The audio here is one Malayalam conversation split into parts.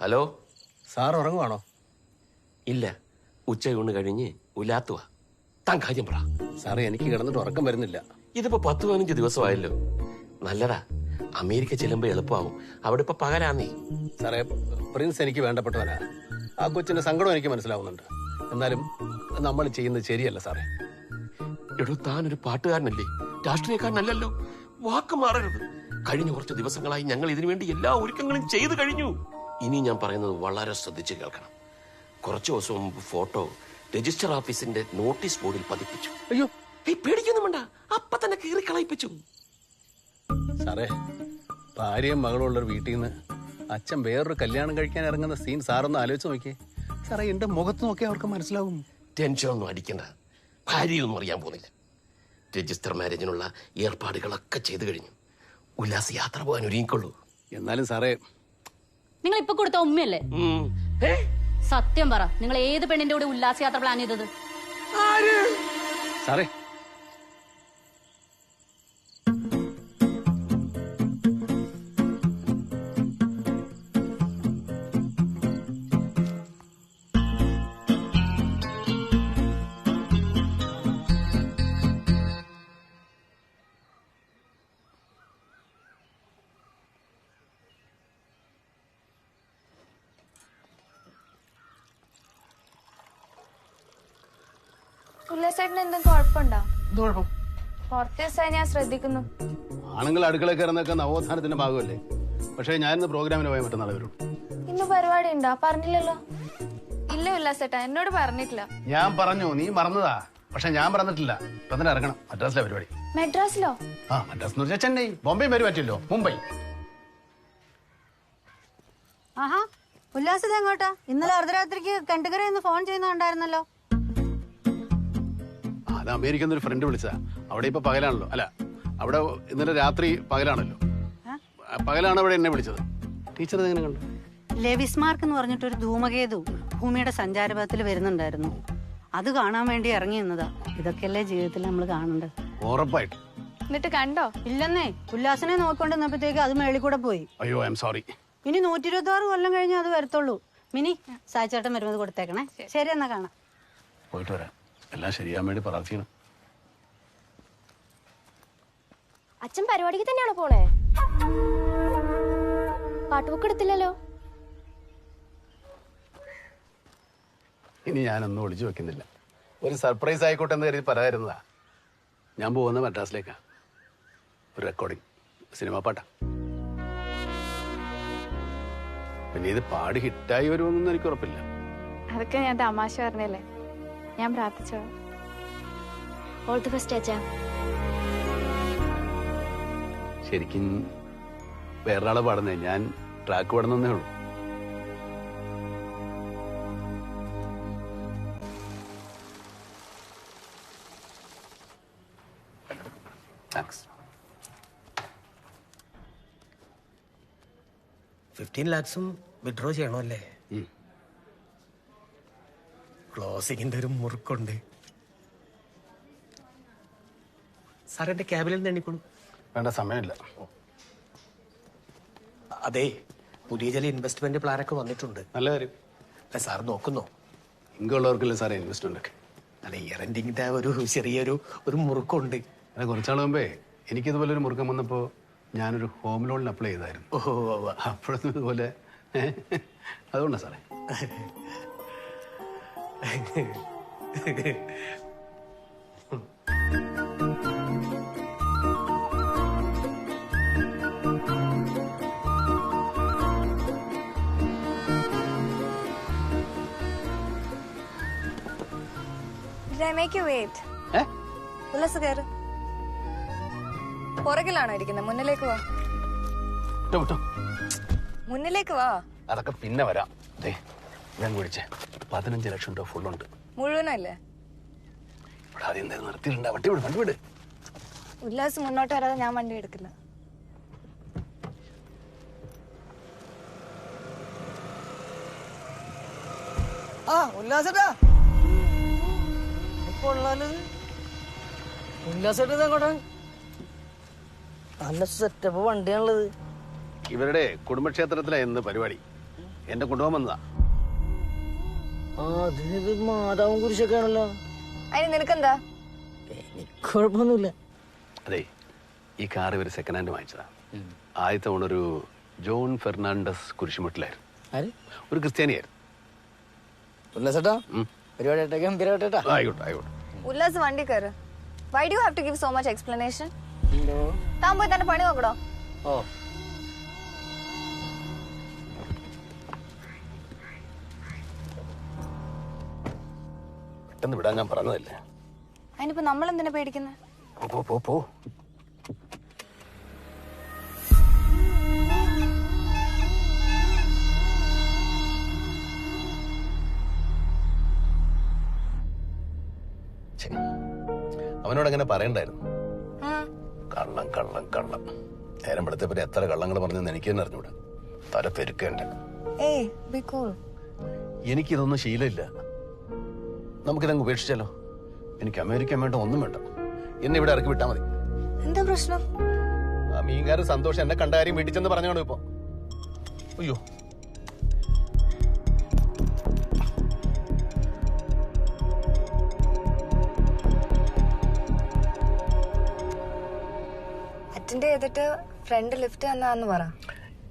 Hello, sir ഉറങ്ങുവാണോ? ഇല്ല, ഉച്ചയൂണ് കഴിഞ്ഞ് ഉലാത്തുവാ. താൻ കാര്യം പറ. സാറേ, എനിക്ക് കിടന്നിട്ട് ഉറക്കം വരുന്നില്ല. ഇതിപ്പോ 10-15 ദിവസമായല്ലോ. നല്ലതാ, അമേരിക്ക ചെല്ലുമ്പോ എളുപ്പമാവും. അവിടെ ഇപ്പൊ പകലാന്നേ. സാറേ, പ്രിൻസ് എനിക്ക് വേണ്ടപ്പെട്ടവനാ. ആ കൊച്ചിന്റെ സങ്കടം എനിക്ക് മനസ്സിലാവുന്നുണ്ട്. എന്നാലും നമ്മൾ ചെയ്യുന്നത് ശരിയല്ല സാറേ. എടോ, താനൊരു പാട്ടുകാരനല്ലേ, രാഷ്ട്രീയക്കാരനല്ലല്ലോ. വാക്ക് മാറരുത്. കഴിഞ്ഞ കുറച്ച് ദിവസങ്ങളായി ഞങ്ങൾ ഇതിനുവേണ്ടി എല്ലാ ഒരുക്കങ്ങളും ചെയ്തു കഴിഞ്ഞു. ഇനി ഞാൻ പറയുന്നത് വളരെ ശ്രദ്ധിച്ച് കേൾക്കണം. കുറച്ചു ദിവസം മുമ്പ് ഫോട്ടോ രജിസ്റ്റർ ഓഫീസിന്റെ നോട്ടീസ് ബോർഡിൽ പതിപ്പിച്ചു. അയ്യോ, പേടിക്കൊന്നും വേണ്ട, അപ്പൊ തന്നെ കീറി കളയിപ്പിച്ചു. സാറേ, ഭാര്യയും മകളുള്ളൊരു വീട്ടിൽ നിന്ന് അച്ഛൻ വേറൊരു കല്യാണം കഴിക്കാൻ ഇറങ്ങുന്ന സീൻ സാറൊന്ന് ആലോചിച്ച് നോക്കിയേ. സാറേ, എന്റെ മുഖത്ത് നോക്കിയാൽ അവർക്ക് മനസ്സിലാവും. ടെൻഷനൊന്നും അടിക്കണ്ട, ഭാര്യയൊന്നും അറിയാൻ പോകുന്നില്ല. രജിസ്റ്റർ മാരേജിനുള്ള ഏർപ്പാടുകളൊക്കെ ചെയ്തു കഴിഞ്ഞു. ഉല്ലാസ് യാത്ര പോകാൻ ഒരുങ്ങിക്കൊള്ളൂ. എന്നാലും സാറേ, നിങ്ങൾ ഇപ്പൊ കൊടുത്ത ഉമ്മയല്ലേ? സത്യം പറ, നിങ്ങൾ ഏത് പെണ്ണിന്റെ കൂടെ ഉല്ലാസയാത്ര പ്ലാൻ ചെയ്തത്? സാറേ, ഉല്ലാസേട്ടന് എന്തും കുഴപ്പമുണ്ടോ? കുറച്ച് ദിവസമായി ഞാൻ ശ്രദ്ധിക്കുന്നു. ആണുങ്ങൾ അടുക്കള കയറുന്നൊക്കെ നവോത്ഥാനത്തിന്റെ ഭാഗമല്ലേ. പക്ഷേ ഞാനിന്ന് പ്രോഗ്രാമിന് പോയ മറ്റന്നാൾ വരും. ഇന്ന് പരിപാടി ഉണ്ടോ? പറഞ്ഞില്ലല്ലോ. ഇല്ല ഉല്ലാസേട്ടാ, എന്നോട് പറഞ്ഞിട്ടില്ല. ഞാൻ പറഞ്ഞു, നീ മറന്നതാ. പക്ഷെ ഞാൻ പറഞ്ഞിട്ടില്ല. ഇപ്പൊ തന്നെ ഇറങ്ങണം. മദ്രാസിലെ പരിപാടി. മെഡ്രാസിലോ? ആ, മദ്രാസ് എന്ന് വെച്ചാൽ ചെന്നൈ. ബോംബെ വരും പറ്റില്ലോ, മുംബൈ. ആഹാ, ഉല്ലാസത എങ്ങോട്ടാ? ഇന്നലെ അർദ്ധരാത്രിക്ക് കണ്ടുകരയെന്ന് ഫോൺ ചെയ്യുന്നുണ്ടായിരുന്നല്ലോ. അത് അമേരിക്കൻ ഒരു ഫ്രണ്ട് വിളിച്ചതാ. അവിടെ ഇപ്പൊ പകലാണല്ലോ. അല്ല, അവിടെ ഇന്നലെ രാത്രി പകലാണല്ലോ. പകലാണ് അവിടെ എന്നെ വിളിച്ചത്. ടീച്ചർ എങ്ങനെ കണ്ടു? ലെവിസ്മാർക്ക് എന്ന് പറഞ്ഞിട്ടൊരു ധൂമകേതു ഭൂമിയുടെ സഞ്ചാരപഥത്തിൽ വരുന്നുണ്ടായിരുന്നു. അത് കാണാൻ വേണ്ടി ഇറങ്ങി നിന്നതാ. ഇതൊക്കെയല്ലേ ജീവിതത്തിൽ നമ്മൾ കാണേണ്ടത്. ഉറപ്പായിട്ട്. എന്നിട്ട് കണ്ടോ? ഇല്ലെന്നേ, ഉല്ലാസനെ നോക്കിക്കൊണ്ടിരുന്നപ്പോഴത്തേക്ക് അത് മേളിൽ കൂടെ പോയി. അയ്യോ, ഐ എം സോറി. ഇനി 126 കൊല്ലം കഴിഞ്ഞ് അത് വരത്തുള്ളൂ. മിനി, സായിച്ചേട്ടൻ വരുന്നത് കൊടുത്തേക്കണേ. ശരി, എന്നാ കാണാം. പോയിട്ട് വരാം. എല്ലാം ശരിയാൻ വേണ്ടി പ്രാർത്ഥിക്കണം. അച്ഛൻ പരിപാടിക്ക് തന്നെയാണോ പോണേ? പാട്ടുബുക്ക് എടുത്തില്ലല്ലോ. ഇനി ഞാനൊന്നും ഒളിച്ചു വെക്കുന്നില്ല. ഒരു സർപ്രൈസ് ആയിക്കോട്ടെ എന്ന് കരുതി പറയായിരുന്നതാ. ഞാൻ പോകുന്ന മദ്രാസിലേക്കാ. ഒരു റെക്കോർഡിങ്, സിനിമാ പാട്ടാ. പിന്നെ ഇത് പാടി ഹിറ്റായി വരുമെന്നൊന്നും എനിക്ക് ഉറപ്പില്ല. അതൊക്കെ ഞാൻ തമാശ പറഞ്ഞല്ലേ. ഞാൻ പ്രാർത്ഥിച്ചോ. ഓൾ ദി ബെസ്റ്റ് അച്ഛാ. ശരിക്കും വേറൊരാളെ പാടുന്നേ, ഞാൻ ട്രാക്ക് പാടുന്നേ ഉള്ളൂ. താങ്ക്സ്. 15 lakhs വിഡ്രോ ചെയ്യണമല്ലേ? ക്ലോസിങ്ങിന്റെ ഒരു മുറുക്കുണ്ട്. സാർ എന്റെ ക്യാബിനിൽ നിന്ന് എണ്ണിക്കോളൂ. വേണ്ട, സമയമില്ല. അതെ, പുതിയ ചില ഇൻവെസ്റ്റ്മെന്റ് പ്ലാനൊക്കെ വന്നിട്ടുണ്ട്. നല്ല കാര്യം. അല്ല, സാർ നോക്കുന്നോ? ഇങ്ങുള്ളവർക്കല്ലേ സാറേ ഇൻവെസ്റ്റ്മെന്റ് ഒക്കെ. അല്ല, ഇയർ എൻഡിങ്ങിന്റെ ഒരു ചെറിയൊരു മുറുക്കുണ്ട്. അല്ല, കുറച്ചാൾ മുമ്പേ എനിക്കിതുപോലെ ഒരു മുറുക്കം വന്നപ്പോൾ ഞാനൊരു ഹോം ലോണിന് അപ്ലൈ ചെയ്തായിരുന്നു. ഓഹോ, അപ്പോഴൊന്നും ഇതുപോലെ. അതുകൊണ്ടാ സാറേ. പുറകിലാണോ ഇരിക്കുന്നത്? മുന്നിലേക്ക് വാ. മുന്നിലേക്ക് വാ. അതൊക്കെ പിന്നെ വരാം. ഞാൻ കുടിച്ചേ 15 ലക്ഷം രൂപ ഫുള്ളുണ്ട്. മുഴുവനല്ലേ? ഇവിടെ ആദ്യം നിർത്തിയിട്ടുണ്ട്. വണ്ടി വിട്, വണ്ടി വിട്. ഉല്ലാസ് മുന്നോട്ട് വരാതെ ഞാൻ വണ്ടി എടുക്കില്ല. ആ, ഉല്ലാസേട്ടാ. ഉല്ലാസേട്ടാ അങ്ങോട്ടാ. നല്ല സെറ്റപ്പ് വണ്ടിയാണുള്ളത്. ഇവരുടെ കുടുംബക്ഷേത്രത്തിലാണ് ഇന്ന് പരിപാടി. എന്നെ കൊണ്ടുപോകാൻ വന്നതാ. ആ അതിനിത് മാതാവും കുരിശൊക്കെ ആണല്ലോ. അതിന് നിനക്കെന്താ? കുഴപ്പമൊന്നുമില്ല. അതെ, ഈ കാർ ഇവർ സെക്കൻഡ് ഹാൻഡ് വാങ്ങിച്ചതാ. ആദ്യത്തെ ഓണൊരു ജോൺ ഫെർണാണ്ടസ് കുരിശുമുട്ടിലായിരുന്നു. ഒരു ക്രിസ്ത്യാനിയായിരുന്നു. ഉല്ലാസേട്ടാ പരിപാടി ഗംഭീരമായിട്ടാ. ആയിക്കോട്ടെ ആയിക്കോട്ടെ. ഉല്ലാസ് വണ്ടി കയറ്. Why do have to give so much explanation? താൻ പോയി തന്നെ പണി നോക്കടോ. ഓ പെട്ടെന്ന് വിടാൻ ഞാൻ പറഞ്ഞതല്ലേ. അതിനിപ്പോ നമ്മൾ എന്തിനാ പേടിക്കുന്നത്? പോ പോ പോ. അവനോട് അങ്ങനെ പറയണ്ടായിരുന്നു. കള്ളം കള്ളം കള്ളം. നേരം പെടുത്തപ്പറ്റി എത്ര കള്ളങ്ങൾ പറഞ്ഞെന്ന് എനിക്ക് തന്നെ അറിഞ്ഞൂടാ. തല പെരുക്കേണ്ട. എനിക്കിതൊന്നും ശീലമില്ല. നമുക്കിതങ്ങ് ഉപേക്ഷിച്ചാലോ? എനിക്ക് അമേരിക്ക വേണ്ട, ഒന്നും വേണ്ട. എന്നെ ഇവിടെ ഇറക്കി വിട്ടാ മതി. എന്താ പ്രശ്നം? ആ മീൻകാരൻ സന്തോഷം എന്നെ കണ്ട കാര്യം വീട്ടിൽ ചെന്ന് പറഞ്ഞോളൂ ഇപ്പൊ. അയ്യോ, അറ്റൻഡ് ചെയ്തിട്ട് ഫ്രണ്ട് ലിഫ്റ്റ് തന്നാന്ന് പറ.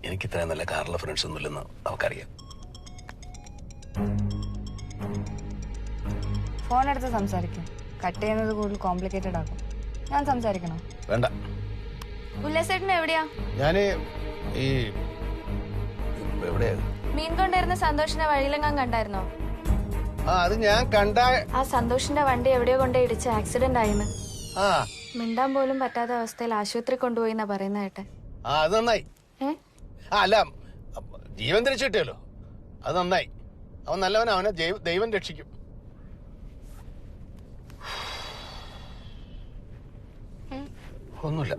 എനിക്ക് ഇത്രയും നല്ല കാറിലെ ഫ്രണ്ട്സ് ഒന്നുമില്ലെന്ന് അവക്കറിയാം. ഫോൺ എടുത്ത് സംസാരിക്കും. കട്ട് ചെയ്യുന്നത് കൂടുതൽ കോംപ്ലിക്കേറ്റഡ് ആക്കും. ഞാൻ സംസാരിക്കണോ? വേണ്ട. ഉല്ലാസേട്ടൻ എവിടെയാ? ഞാന് ഈ എവിടെയാ? മീൻ കൊണ്ടിരുന്ന സന്തോഷിന്റെ വഴിയിലെങ്ങാൻ കണ്ടായിരുന്നോ? ആ അത് ഞാൻ കണ്ട. ആ സന്തോഷിന്റെ വണ്ടി എവിടെയോ കൊണ്ട് ഇടിച്ച് ആക്സിഡന്റ് ആയിന്ന്. ആ മിണ്ടാൻ പോലും പറ്റാത്ത അവസ്ഥയിൽ ആശുപത്രി കൊണ്ടുപോയി എന്നാ പറയുന്ന കേട്ടെ. ആ അത് നന്നായി. അല്ല, ജീവൻ തിരിച്ചു കിട്ടിയല്ലോ, അത് നന്നായി. അവൻ നല്ലവനാ, അവനെ ദൈവം രക്ഷിക്കും. ഒന്നുമില്ല.